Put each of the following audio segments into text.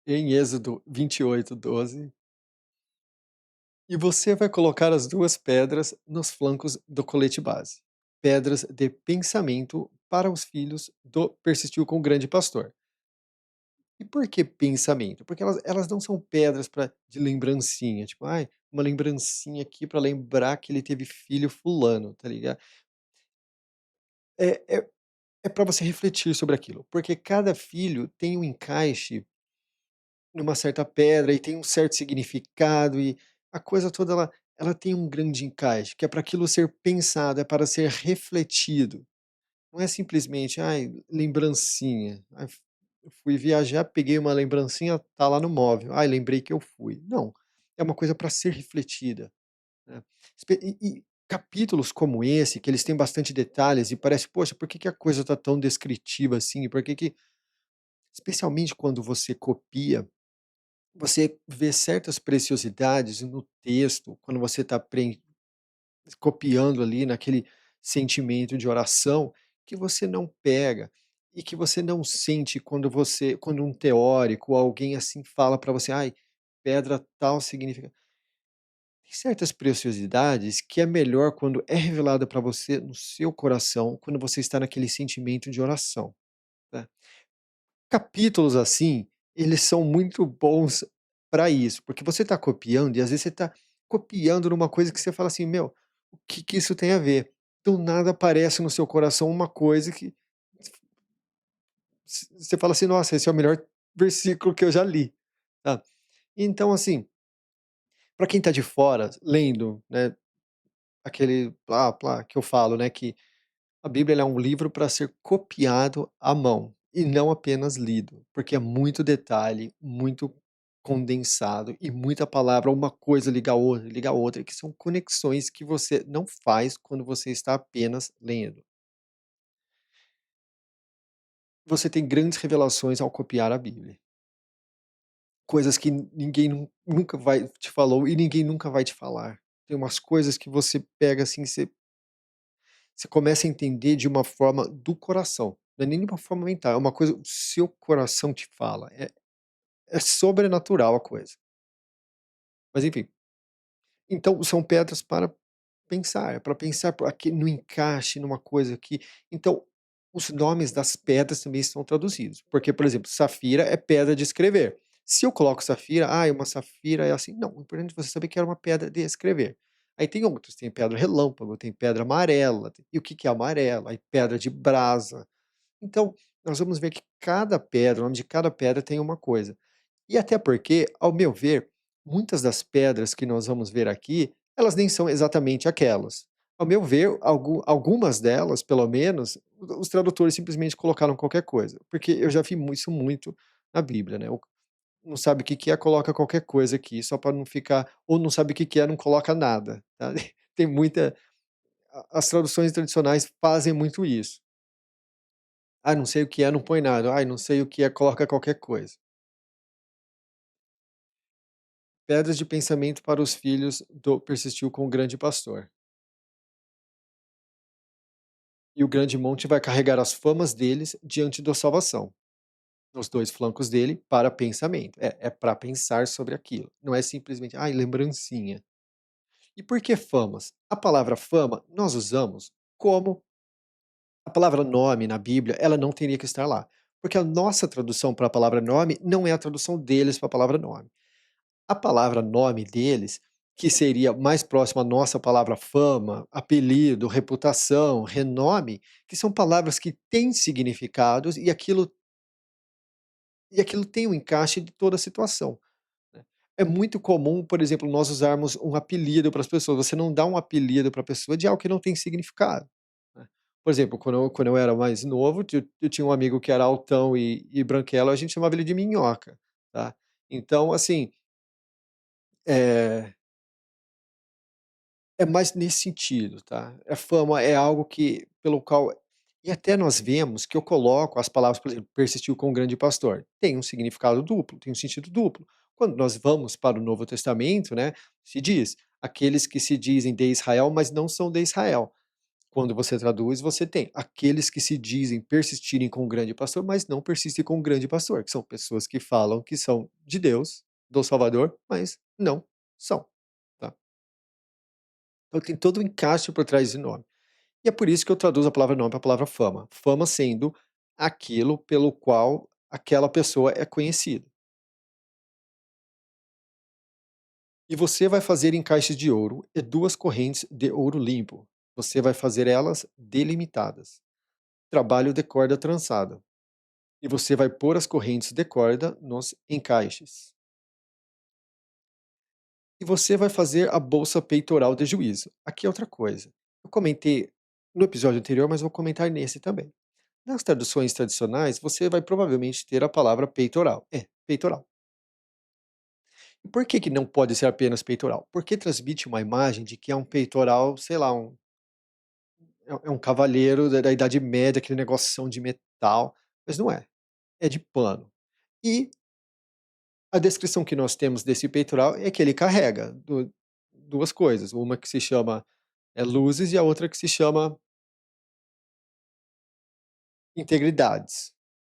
em Êxodo 28:12, e você vai colocar as 2 pedras nos flancos do colete base, pedras de pensamento para os filhos do persistiu com o grande pastor. E por que pensamento? Porque elas não são pedras para de lembrancinha, tipo: "Ai, uma lembrancinha aqui para lembrar que ele teve filho fulano", tá ligado? É é é pra você refletir sobre aquilo, porque cada filho tem um encaixe numa certa pedra e tem um certo significado e a coisa toda ela tem um grande encaixe, que é para aquilo ser pensado, é para ser refletido. Não é simplesmente: "Ai, lembrancinha. Ai, eu fui viajar, peguei uma lembrancinha, tá lá no móvel. Ai, lembrei que eu fui". Não, é uma coisa para ser refletida, né. E capítulos como esse, que eles têm bastante detalhes e parece: "Poxa, por que que a coisa tá tão descritiva assim? Por que que" especialmente quando você copia, você vê certas preciosidades no texto, quando você está copiando ali naquele sentimento de oração, que você não pega e que você não sente quando um teórico ou alguém assim fala para você: "Ai, pedra tal significa". Tem certas preciosidades que é melhor quando é revelada para você no seu coração, quando você está naquele sentimento de oração, né. Capítulos assim, eles são muito bons para isso, porque você está copiando e às vezes você está copiando numa coisa que você fala assim: "Meu, o que que isso tem a ver?". Do nada aparece no seu coração uma coisa que você fala assim: "Nossa, esse é o melhor versículo que eu já li", tá. Então assim, para quem está de fora lendo, né, aquele blá blá que eu falo, né, que a Bíblia ela é um livro para ser copiado à mão e não apenas lido, porque é muito detalhe, muito condensado e muita palavra, uma coisa liga a outra, que são conexões que você não faz quando você está apenas lendo. Você tem grandes revelações ao copiar a Bíblia, coisas que ninguém nunca vai te falou e ninguém nunca vai te falar. Tem umas coisas que você pega assim, você começa a entender de uma forma do coração, não é nem de uma forma mental, é uma coisa o seu coração te fala, é sobrenatural a coisa. Mas enfim, então são pedras para pensar, é para pensar aqui no encaixe, numa coisa aqui. Então, os nomes das pedras também estão traduzidos, porque, por exemplo, safira é pedra de escrever. Se eu coloco safira, ah, uma safira é assim, não, o importante é você saber que era uma pedra de escrever. Aí tem outros, tem pedra relâmpago, tem pedra amarela, e o que que é amarela? Aí pedra de brasa. Então, nós vamos ver que cada pedra, o nome de cada pedra tem uma coisa. E até porque, ao meu ver, muitas das pedras que nós vamos ver aqui, elas nem são exatamente aquelas. Ao meu ver, algumas delas, pelo menos, os tradutores simplesmente colocaram qualquer coisa, porque eu já vi isso muito na Bíblia, né? Não sabe o que que é, coloca qualquer coisa aqui, só para não ficar, ou não sabe o que que é, não coloca nada, tá? Tem muita, as traduções tradicionais fazem muito isso. Ah, não sei o que é, não põe nada. Ah, não sei o que é, coloca qualquer coisa. Pedras de pensamento para os filhos do persistiu com o grande pastor. E o grande monte vai carregar as famas deles diante da salvação, nos 2 flancos dele, para pensamento. É para pensar sobre aquilo. Não é simplesmente: "Ai, lembrancinha". E por que famas? A palavra fama nós usamos como a palavra nome na Bíblia, ela não teria que estar lá, porque a nossa tradução para a palavra nome não é a tradução deles para a palavra nome. A palavra nome deles, que seria mais próxima à nossa palavra fama, apelido, reputação, renome, que são palavras que têm significados e aquilo tem um encaixe de toda a situação, né. É muito comum, por exemplo, nós usarmos um apelido para as pessoas, você não dá um apelido para a pessoa de algo que não tem significado, né. Por exemplo, quando eu era mais novo, eu tinha um amigo que era altão e branquelo, a gente chamava ele de Minhoca, tá. Então, assim, eh é mais nesse sentido, tá. A fama é algo que pelo qual e até nós vemos que eu coloco as palavras, por exemplo, "persistiu com o grande pastor", tem um significado duplo, tem um sentido duplo. Quando nós vamos para o Novo Testamento, né, se diz: "Aqueles que se dizem de Israel, mas não são de Israel". Quando você traduz, você tem aqueles que se dizem persistirem com o grande pastor, mas não persistem com o grande pastor, que são pessoas que falam que são de Deus, do Salvador, mas não são, tá. Então tem todo o encaixe por trás de nome. E é por isso que eu traduzo a palavra nome para a palavra fama. Fama sendo aquilo pelo qual aquela pessoa é conhecida. E você vai fazer encaixes de ouro e 2 correntes de ouro limpo. Você vai fazer elas delimitadas. Trabalho de corda trançada. E você vai pôr as correntes de corda nos encaixes. E você vai fazer a bolsa peitoral de juízo. Aqui é outra coisa. Eu comentei no episódio anterior, mas vou comentar nesse também. Nas traduções tradicionais, você vai provavelmente ter a palavra peitoral. É, peitoral. E por que que não pode ser apenas peitoral? Porque transmite uma imagem de que é um peitoral, sei lá, é um cavalheiro da Idade Média, aquele negoção de metal, mas não é. É de pano. E a descrição que nós temos desse peitoral é que ele carrega 2 coisas, uma que se chama, luzes e a outra que se chama integridades,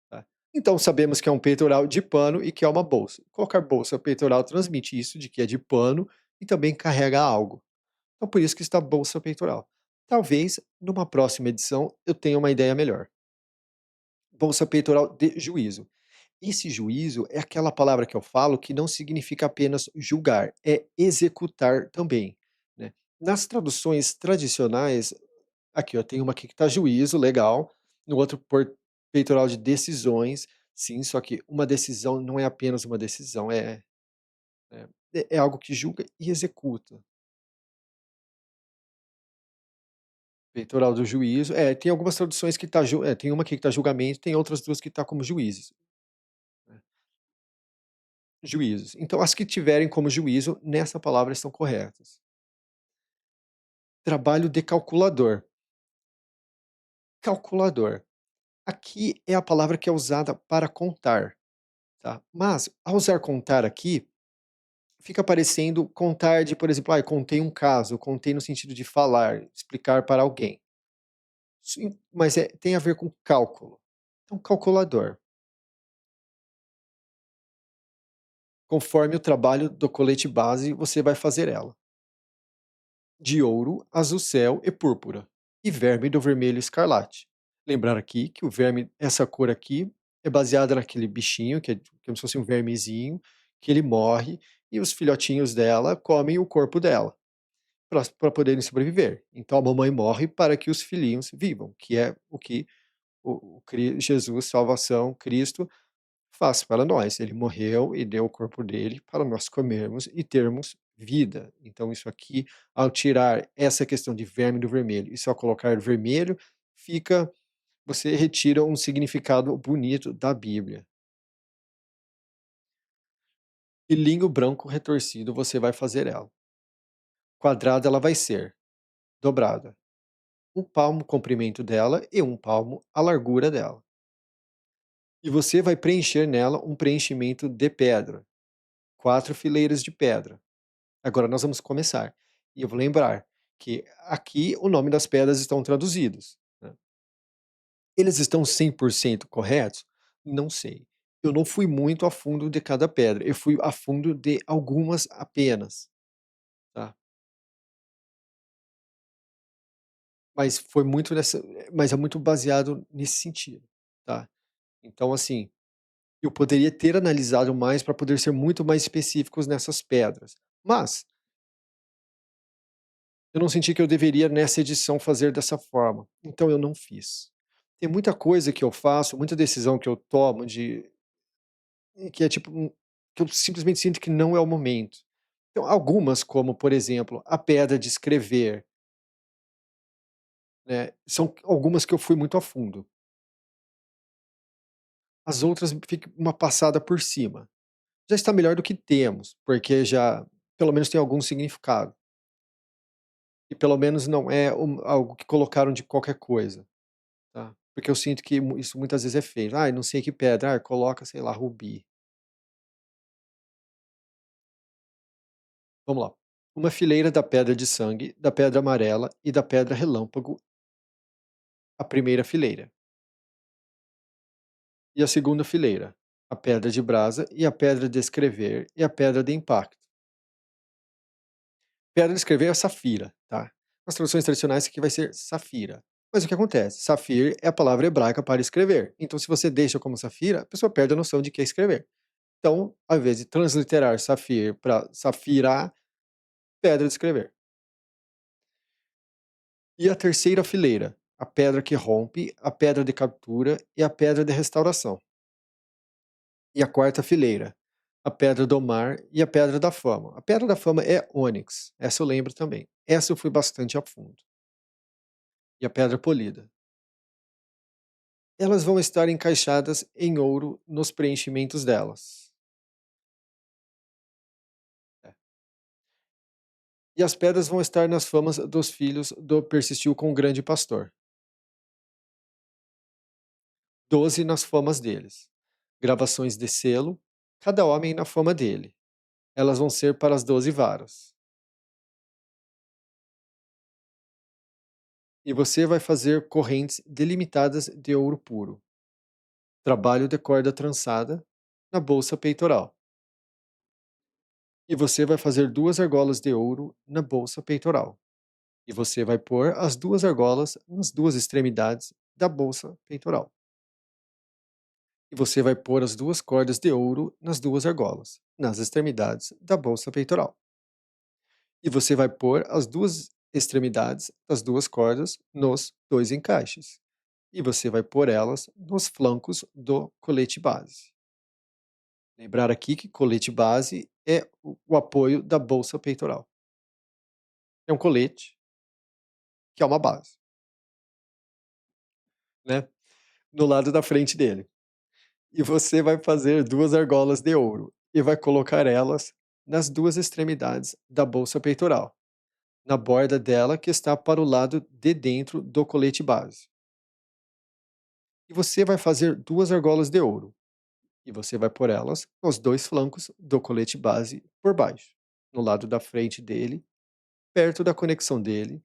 tá. Então sabemos que é um peitoral de pano e que é uma bolsa. Colocar bolsa peitoral transmite isso de que é de pano e também carrega algo. Então por isso que está bolsa peitoral. Talvez numa próxima edição eu tenha uma ideia melhor. Bolsa peitoral de juízo. Esse juízo é aquela palavra que eu falo que não significa apenas julgar, é executar também, né. Nas traduções tradicionais, aqui ó, tem uma aqui que está juízo, legal, no outro por peitoral de decisões, sim, só que uma decisão não é apenas uma decisão, é algo que julga e executa. Peitoral do juízo, tem algumas traduções que tá tem uma aqui que tá julgamento, tem outras 2 que tá como juízes, né. Juízos. Então as que tiverem como juízo, nessa palavra estão corretas. Trabalho de calculador. Calculador. Aqui é a palavra que é usada para contar, tá. Mas, ao usar contar aqui, fica parecendo contar de, por exemplo, eu contei um caso, eu contei no sentido de falar, explicar para alguém. Sim, mas tem a ver com cálculo. Então, calculador. Conforme o trabalho do colete base, você vai fazer ela. De ouro, azul céu e púrpura, e verme do vermelho escarlate. Lembrar aqui que o verme, essa cor aqui, é baseada naquele bichinho, que é como se fosse um vermezinho, que ele morre e os filhotinhos dela comem o corpo dela, para poderem sobreviver. Então a mamãe morre para que os filhinhos vivam, que é o que Jesus, salvação, Cristo, faz para nós. Ele morreu e deu o corpo dele para nós comermos e termos vida. Então isso aqui, ao tirar essa questão de verme do vermelho e só colocar vermelho, fica você retira um significado bonito da Bíblia. E linho branco retorcido você vai fazer ela. Quadrada ela vai ser, dobrada. Um palmo o comprimento dela e um palmo a largura dela. E você vai preencher nela um preenchimento de pedra, 4 fileiras de pedra. Agora nós vamos começar. E eu vou lembrar que aqui o nome das pedras estão traduzidos, né. Eles estão 100% corretos? Não sei. Eu não fui muito a fundo de cada pedra, eu fui a fundo de algumas apenas, tá. Mas é muito baseado nesse sentido, tá. Então assim, eu poderia ter analisado mais para poder ser muito mais específicos nessas pedras, mas eu não senti que eu deveria nessa edição fazer dessa forma, então eu não fiz. Tem muita coisa que eu faço, muita decisão que eu tomo que é tipo que eu simplesmente sinto que não é o momento. Então algumas, como por exemplo, a pedra de escrever, né, são algumas que eu fui muito a fundo. As outras fica uma passada por cima. Já está melhor do que temos, porque já pelo menos tem algum significado. E pelo menos não é algo que colocaram de qualquer coisa. Tá, porque eu sinto que isso muitas vezes é feito. "Ai, não sei que pedra", coloca, sei lá, rubi. Vamos lá. Uma fileira da pedra de sangue, da pedra amarela e da pedra relâmpago a primeira fileira. E a segunda fileira, a pedra de brasa e a pedra de escrever e a pedra de impacto. Pedra de escrever é safira, tá? Nas traduções tradicionais isso aqui vai ser safira. Mas o que acontece? Safir é a palavra hebraica para escrever. Então, se você deixa como safira, a pessoa perde a noção de que é escrever. Então, ao invés de transliterar safir para safira, pedra de escrever. E a terceira fileira, a pedra que rompe, a pedra de captura e a pedra de restauração. E a quarta fileira, a pedra do mar e a pedra da fama. A pedra da fama é ônix, essa eu lembro também. Essa eu fui bastante a fundo. E a pedra polida. Elas vão estar encaixadas em ouro nos preenchimentos delas. É. E as pedras vão estar nas famas dos filhos do persistiu com o grande pastor. 12 nas famas deles. Gravações de selo, cada homem na fama dele. Elas vão ser para as 12 varas. E você vai fazer correntes delimitadas de ouro puro. Trabalho de corda trançada na bolsa peitoral. E você vai fazer 2 argolas de ouro na bolsa peitoral. E você vai pôr as 2 argolas nas 2 extremidades da bolsa peitoral. E você vai pôr as 2 cordas de ouro nas 2 argolas, nas extremidades da bolsa peitoral. E você vai pôr as 2 extremidades das 2 cordas nos 2 encaixes. E você vai pôr elas nos flancos do colete base. Lembrar aqui que colete base é o apoio da bolsa peitoral. É um colete que é uma base, né, no lado da frente dele. E você vai fazer 2 argolas de ouro e vai colocar elas nas 2 extremidades da bolsa peitoral, na borda dela que está para o lado de dentro do colete base. E você vai fazer 2 argolas de ouro e você vai pôr elas nos 2 flancos do colete base por baixo, no lado da frente dele, perto da conexão dele,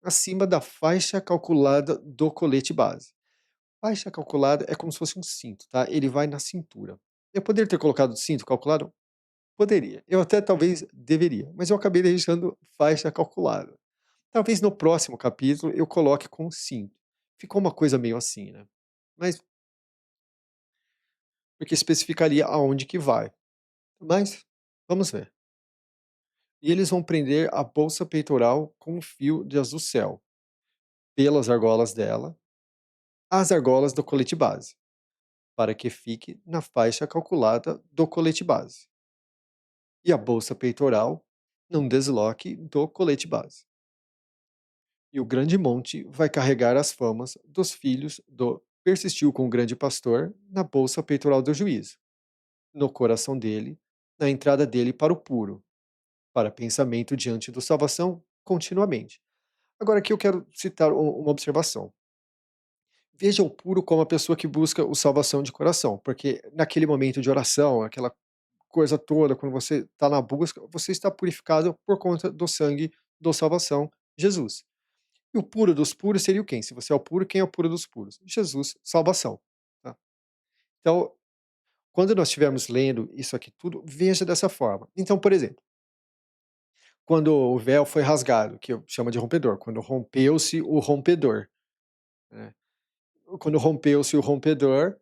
acima da faixa calculada do colete base. Faixa calculada é como se fosse um cinto, tá? Ele vai na cintura. Eu poderia ter colocado cinto calculado? Poderia. Eu até talvez deveria, mas eu acabei deixando faixa calculada. Talvez no próximo capítulo eu coloque com cinto. Ficou uma coisa meio assim, né? Mas porque especificaria aonde que vai. Mas vamos ver. E eles vão prender a bolsa peitoral com um fio de azul céu, pelas argolas dela, as argolas do colete base, para que fique na faixa calculada do colete base. E a bolsa peitoral não desloque do colete base. E o grande monte vai carregar as famas dos filhos do persistiu com o grande pastor na bolsa peitoral do juízo, no coração dele, na entrada dele para o puro, para pensamento diante do salvação continuamente. Agora aqui eu quero citar uma observação. Veja o puro como a pessoa que busca o salvação de coração, porque naquele momento de oração, aquela coisa toda, quando você está na busca, você está purificado por conta do sangue do salvação, Jesus. E o puro dos puros seria o quem? Se você é o puro, quem é o puro dos puros? Jesus, salvação. Tá? Então, quando nós estivermos lendo isso aqui tudo, veja dessa forma. Então, por exemplo, quando o véu foi rasgado, que eu chamo de rompedor, quando rompeu-se o rompedor, né? Quando rompeu-se o rompedor,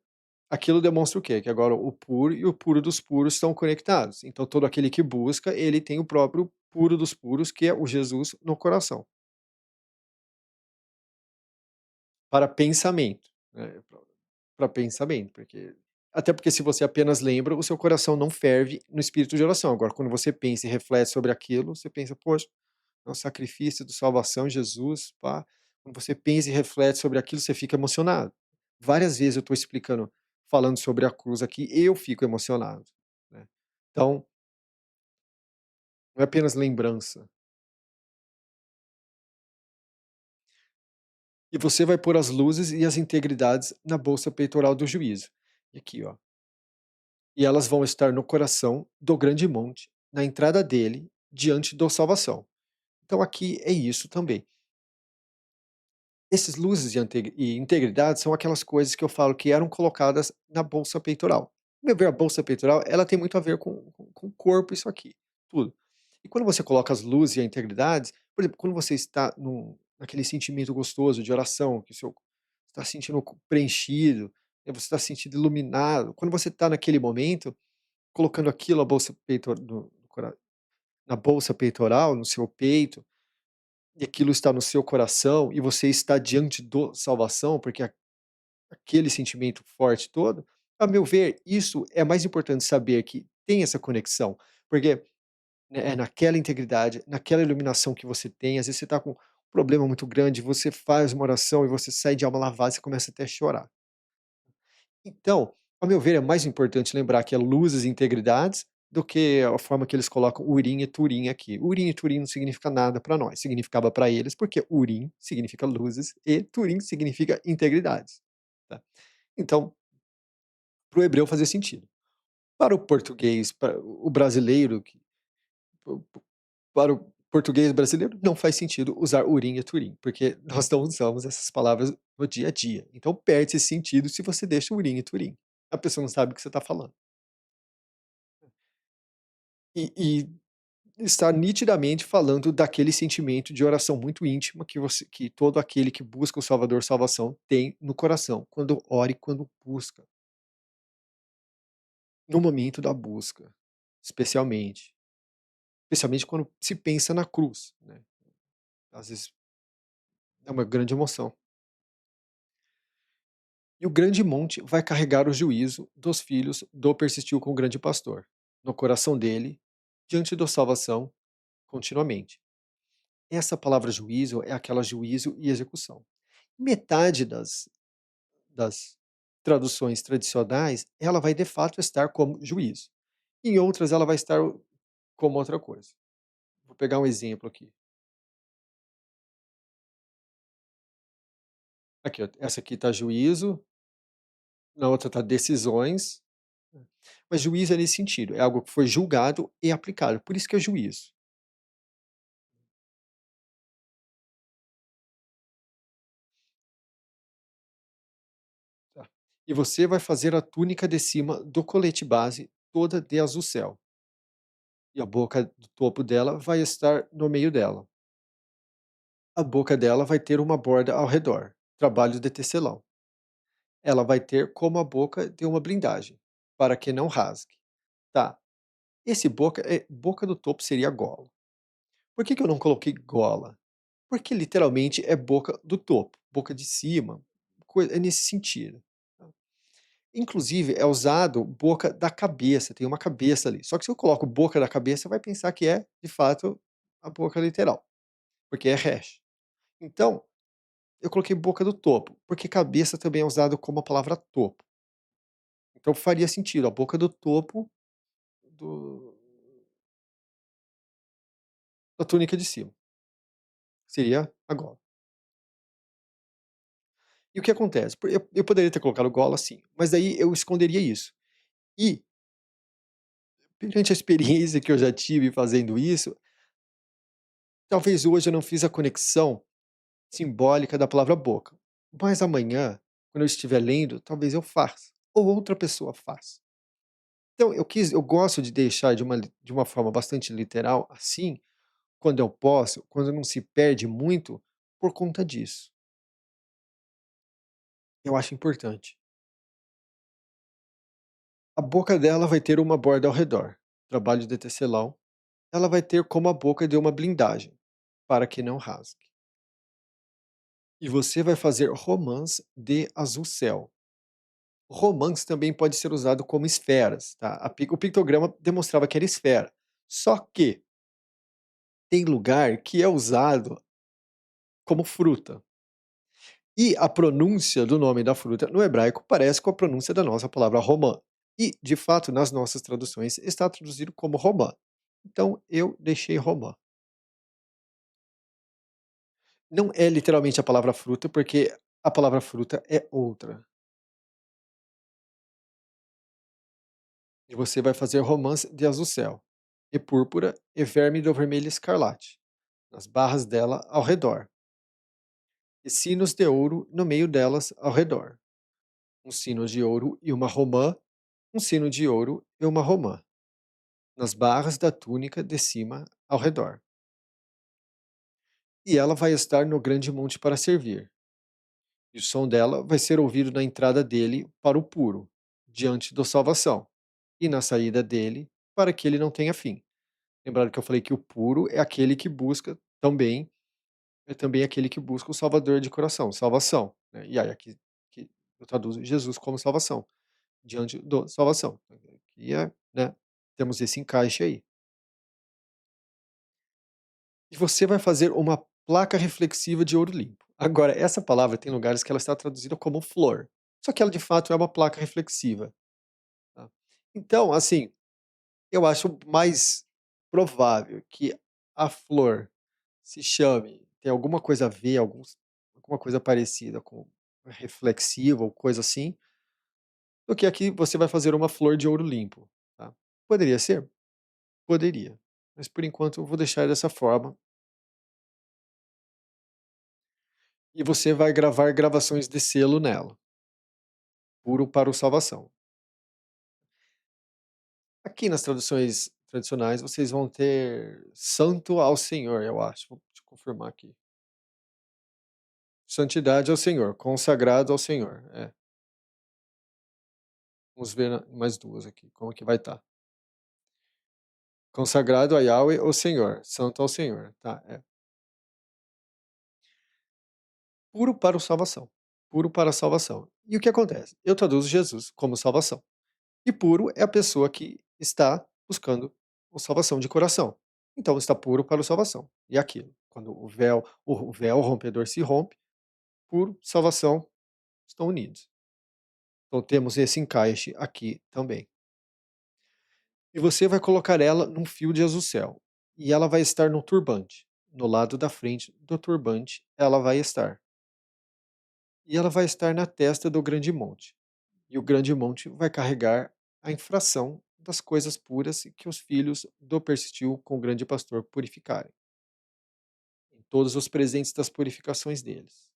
aquilo demonstra o quê? Que agora o puro e o puro dos puros estão conectados. Então, todo aquele que busca, ele tem o próprio puro dos puros, que é o Jesus no coração. Para pensamento, né? Para pensamento, porque até porque se você apenas lembra, o seu coração não ferve no espírito de oração. Agora, quando você pensa e reflete sobre aquilo, você pensa, poxa, é um sacrifício de salvação, Jesus, pá. Quando você pensa e reflete sobre aquilo, você fica emocionado. Várias vezes eu estou explicando, falando sobre a cruz aqui, eu fico emocionado, né? Então, não é apenas lembrança. E você vai pôr as luzes e as integridades na bolsa peitoral do juízo. E aqui, ó. E elas vão estar no coração do grande monte, na entrada dele, diante do salvação. Então aqui é isso também. Esses luzes e integridade são aquelas coisas que eu falo que eram colocadas na bolsa peitoral. Meu ver, a bolsa peitoral, ela tem muito a ver com o corpo, isso aqui, tudo. E quando você coloca as luzes e a integridade, por exemplo, quando você está naquele sentimento gostoso de oração, que o seu está se sentindo preenchido, você está se sentindo iluminado, quando você está naquele momento, colocando aquilo, a bolsa peitoral na bolsa peitoral, no seu peito, e aquilo está no seu coração, e você está diante do salvação, porque aquele sentimento forte todo, a meu ver, isso é mais importante saber que tem essa conexão, porque é naquela integridade, naquela iluminação que você tem, às vezes você está com um problema muito grande, você faz uma oração e você sai de alma lavada, você começa até a chorar. Então, ao meu ver, é mais importante lembrar que é luzes e integridades do que a forma que eles colocam Urim e Turim aqui. Urim e Turim não significa nada para nós, significava para eles, porque Urim significa luzes e Turim significa integridades. Tá? Então, para o hebreu fazia sentido. Para o português, para o brasileiro, para o português brasileiro, não faz sentido usar Urim e Turim, porque nós não usamos essas palavras no dia a dia. Então perde esse sentido se você deixa Urim e Turim. A pessoa não sabe o que você está falando. E está nitidamente falando daquele sentimento de oração muito íntima que todo aquele que busca o Salvador salvação tem no coração, quando ora e quando busca, no momento da busca, especialmente. Especialmente quando se pensa na cruz, né, às vezes é uma grande emoção. E o grande monte vai carregar o juízo dos filhos do persistiu com o grande pastor, no coração dele, diante da salvação, continuamente. Essa palavra juízo é aquela juízo e execução. Metade das traduções tradicionais, ela vai de fato estar como juízo. Em outras, ela vai estar como outra coisa. Vou pegar um exemplo aqui. Aqui, ó, essa aqui está juízo, na outra está decisões, mas juízo é nesse sentido, é algo que foi julgado e aplicado, por isso que é juízo. Tá? E você vai fazer a túnica de cima do colete base toda de azul céu, e a boca do topo dela vai estar no meio dela. A boca dela vai ter uma borda ao redor, trabalho de tecelão. Ela vai ter como a boca de uma blindagem, para que não rasgue. Tá, esse boca do topo seria gola. Por que que eu não coloquei gola? Porque literalmente é boca do topo, boca de cima, é nesse sentido. Tá? Inclusive é usado boca da cabeça, tem uma cabeça ali. Só que se eu coloco boca da cabeça, vai pensar que é, de fato, a boca literal, porque é hash. Então, eu coloquei boca do topo, porque cabeça também é usado como a palavra topo. Então faria sentido, a boca do topo do da túnica de cima, seria a gola. E o que acontece? Eu poderia ter colocado gola sim, mas daí eu esconderia isso. E, perante a experiência que eu já tive fazendo isso, talvez hoje eu não fiz a conexão simbólica da palavra boca, mas amanhã, quando eu estiver lendo, talvez eu faça, ou outra pessoa faça. Então eu gosto de deixar de uma forma bastante literal, assim, quando eu posso, quando não se perde muito, por conta disso. Eu acho importante. A boca dela vai ter uma borda ao redor, trabalho de tecelão. Ela vai ter como a boca de uma blindagem, para que não rasgue. E você vai fazer romãs de azul céu. Romãs também pode ser usado como esferas, tá? O pictograma demonstrava que era esfera. Só que tem lugar que é usado como fruta. E a pronúncia do nome da fruta no hebraico parece com a pronúncia da nossa palavra romã. E, de fato, nas nossas traduções está traduzido como romã. Então eu deixei romã. Não é literalmente a palavra fruta, porque a palavra fruta é outra. E você vai fazer romãs de azul céu, e púrpura, e verme do vermelho escarlate, nas barras dela ao redor. e sinos de ouro no meio delas ao redor, um sino de ouro e uma romã, um sino de ouro e uma romã, nas barras da túnica de cima ao redor. E ela vai estar no grande monte para servir, e o som dela vai ser ouvido na entrada dele para o puro, diante da salvação, e na saída dele, para que ele não tenha fim. Lembrando que eu falei que o puro é aquele que busca também, é também aquele que busca o Salvador de coração, salvação, né? E aí aqui que eu traduzo Jesus como salvação, diante do salvação. E é, né, temos esse encaixe aí. E você vai fazer uma placa reflexiva de ouro limpo. Agora, essa palavra tem lugares que ela está traduzida como flor, só que ela de fato é uma placa reflexiva, tá? Então, assim, eu acho mais provável que a flor se chame, tem alguma coisa a ver, alguma coisa parecida com reflexiva ou coisa assim, do que aqui você vai fazer uma flor de ouro limpo, tá? Poderia ser? Poderia, mas por enquanto eu vou deixar dessa forma, e você vai gravar gravações de selo nela, puro para o salvação. Aqui nas traduções tradicionais vocês vão ter santo ao Senhor, eu acho, vou te confirmar aqui. Santidade ao Senhor, consagrado ao Senhor, é. Vamos ver mais 2 aqui, como que vai estar. Consagrado a Yahweh, o Senhor, santo ao Senhor, tá, é. Puro para o salvação, puro para a salvação. E o que acontece? Eu traduzo Jesus como salvação, e puro é a pessoa que está buscando o salvação de coração. Então está puro para o salvação. E é aquilo, quando o véu rompedor se rompe, puro, salvação estão unidos. Então temos esse encaixe aqui também. E você vai colocar ela num fio de azucel, e ela vai estar no turbante. No lado da frente do turbante ela vai estar. E ela vai estar na testa do grande monte. E o grande monte vai carregar a infração das coisas puras que os filhos do persistiu com o grande pastor purificarem, em todos os presentes das purificações deles.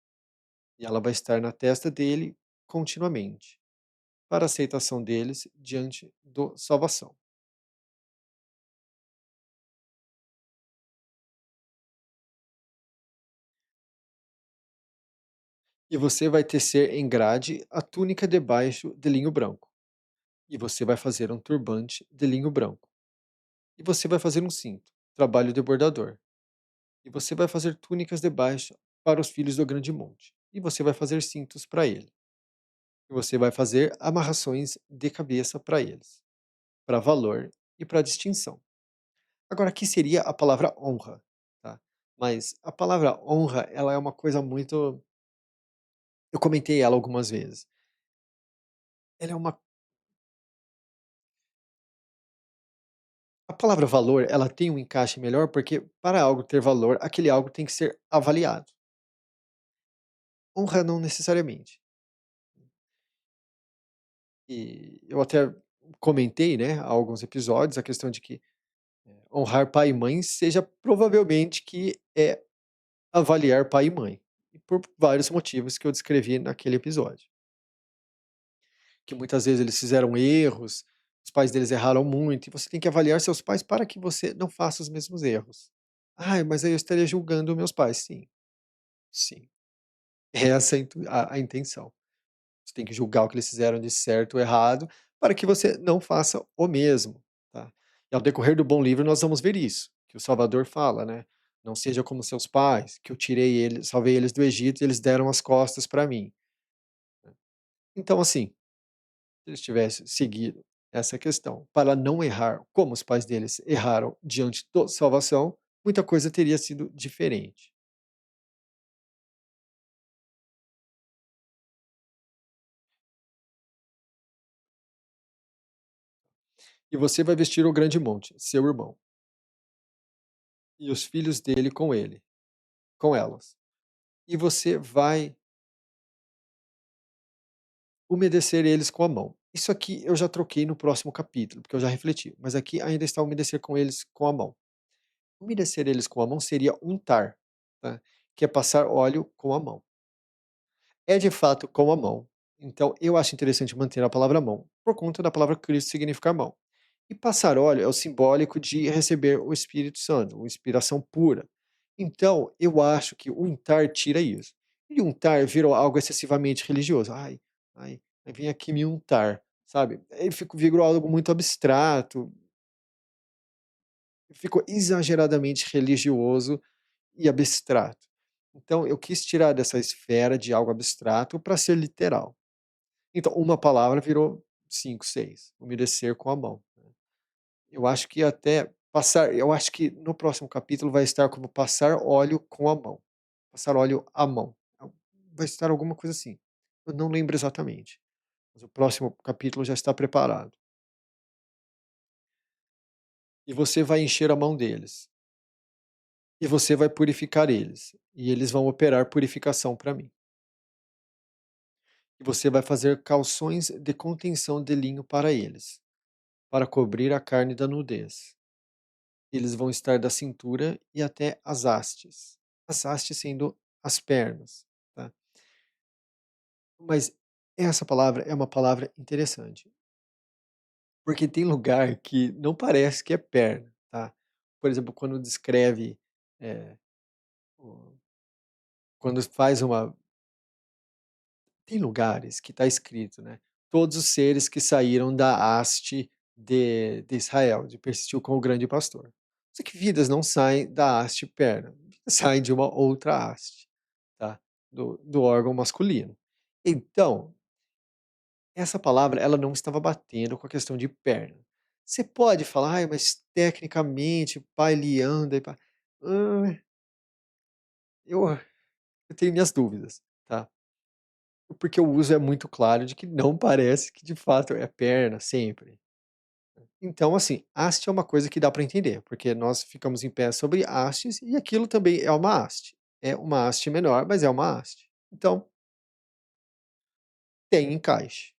E ela vai estar na testa dele continuamente, para a aceitação deles diante do salvação. E você vai tecer em grade a túnica debaixo de linho branco. E você vai fazer um turbante de linho branco. E você vai fazer um cinto, trabalho de bordador. E você vai fazer túnicas debaixo para os filhos do grande monte. E você vai fazer cintos para ele. E você vai fazer amarrações de cabeça para eles, para valor e para distinção. Agora, aqui seria a palavra honra, tá? Mas a palavra honra, ela é uma coisa muito. Eu comentei ela algumas vezes. Ela é uma. A palavra valor, ela tem um encaixe melhor porque para algo ter valor, aquele algo tem que ser avaliado. Honra não necessariamente. E eu até comentei, né, há alguns episódios, a questão de que honrar pai e mãe seja provavelmente que é avaliar pai e mãe. E por vários motivos que eu descrevi naquele episódio. Que muitas vezes eles fizeram erros, os pais deles erraram muito, e você tem que avaliar seus pais para que você não faça os mesmos erros. Ai, mas aí eu estaria julgando meus pais. Sim, sim. É essa a intenção. Você tem que julgar o que eles fizeram de certo ou errado, para que você não faça o mesmo, tá. E ao decorrer do bom livro nós vamos ver isso, que o Salvador fala, né: "Não seja como seus pais, que eu tirei eles salvei eles do Egito e eles deram as costas para mim". Então assim, se eles tivessem seguido essa questão para não errar como os pais deles erraram diante da salvação, muita coisa teria sido diferente. E você vai vestir o grande monte, seu irmão, e os filhos dele com ele, com elas. E você vai umedecer eles com a mão. Isso aqui eu já troquei no próximo capítulo, porque eu já refleti, mas aqui ainda está umedecer com eles com a mão. Umedecer eles com a mão seria untar, tá? Que é passar óleo com a mão. é de fato com a mão. Então, eu acho interessante manter a palavra mão, por conta da palavra Cristo significar mão. E passar óleo é o simbólico de receber o Espírito Santo, uma inspiração pura. Então, eu acho que o untar tira isso. E untar virou algo excessivamente religioso. Ai, ai, vem aqui me untar, sabe? Aí virou algo muito abstrato, ficou exageradamente religioso e abstrato. Então, eu quis tirar dessa esfera de algo abstrato para ser literal. Então, uma palavra virou 5, 6. Umedecer com a mão. Eu acho que até passar eu acho que no próximo capítulo vai estar como passar óleo com a mão, passar óleo à mão. Vai estar alguma coisa assim. Eu não lembro exatamente, mas o próximo capítulo já está preparado. E você vai encher a mão deles, e você vai purificar eles, e eles vão operar purificação para mim. E você vai fazer calções de contenção de linho para eles, para cobrir a carne da nudez. Eles vão estar da cintura e até as hastes. As hastes sendo as pernas, tá. Mas essa palavra é uma palavra interessante, porque tem lugar que não parece que é perna, tá. Por exemplo, quando descreve, eh, o quando faz uma tem lugares que está escrito, né, todos os seres que saíram da haste de Israel, de persistiu com o grande pastor. Só que vidas não saem da haste perna, vidas saem de uma outra haste, tá, do órgão masculino. Então, essa palavra ela não estava batendo com a questão de perna. Você pode falar: "Ai, mas tecnicamente, pá, ele anda e pá". Hã, eu eu tenho minhas dúvidas, tá. Porque o uso é muito claro de que não parece que de fato é perna sempre. Então, assim, haste é uma coisa que dá para entender, porque nós ficamos em pé sobre hastes e aquilo também é uma haste. É uma haste menor, mas é uma haste. Então, tem encaixe.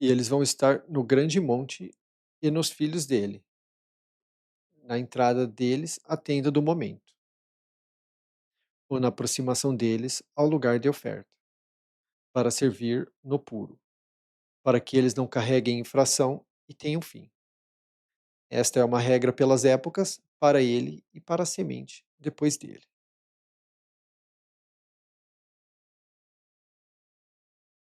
E eles vão estar no grande monte e nos filhos dele, na entrada deles à tenda do momento, ou na aproximação deles ao lugar de oferta, para servir no puro, para que eles não carreguem infração e tenham fim. Esta é uma regra pelas épocas, para ele e para a semente depois dele.